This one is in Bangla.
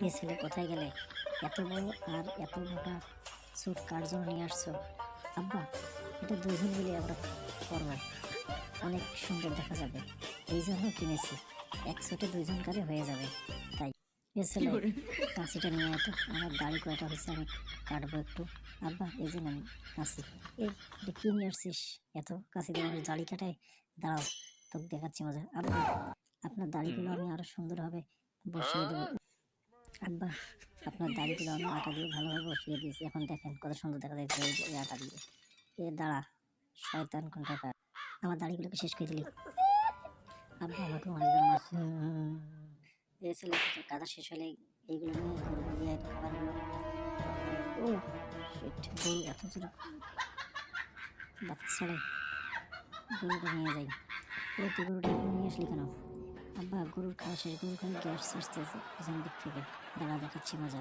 এ ছেলে কোথায় গেলে? এত বড় আর এত মোটা স্যুট কার জন্য নিয়ে আসছো? আব্বা, এটা দুজন মিলে আমরা করবো, অনেক সুন্দর দেখা যাবে, এই জন্য কিনেছি। এক স্যুটে দুইজন কারে হয়ে যাবে, তাই। এ ছেলে, কাঁচিটা নিয়ে এত, আমার দাড়ি কয়টা হয়েছে আমি কাটবো একটু। আব্বা, এই যে নেন কাঁচি। এটা কি নিয়ে আসছিস? এত কাঁচি দিয়ে আমার দাড়ি কাটায়? দাঁড়াও, তোকে দেখাচ্ছি মজা। আব্বা, আপনার দাড়িগুলো আমি আরো সুন্দরভাবে বসিয়ে দেবো। আব্বা, আপনার দাড়িগুলো আমি আটা দিয়ে ভালোভাবে বসিয়ে দিয়েছি, এখন দেখেন কত সুন্দর দেখা যাচ্ছে এই আটা দিয়ে। এ দাঁড়া, শয়তান কোনটাকার, আমার দাড়িগুলোকে শেষ করে দিলি। আব্বা, আমাকে অনেকজন মারছে। এ ছেলে, কাদা শেষ হলে এইগুলো নিয়ে ঘুরবো, গিয়ে খাবারগুলো। ও শিট, গরু এত ছোট বাচ্চা ছাড়ে, গরুটা নিয়ে যাই। তুই গরুটা এখনো নিয়ে আসলি কেন? আব্বা, গরুর খাওয়া শেষ, গরু খালি গ্যাস ছাড়তেছে পিছন দিক থেকে। দাঁড়া, দেখাচ্ছি মজা।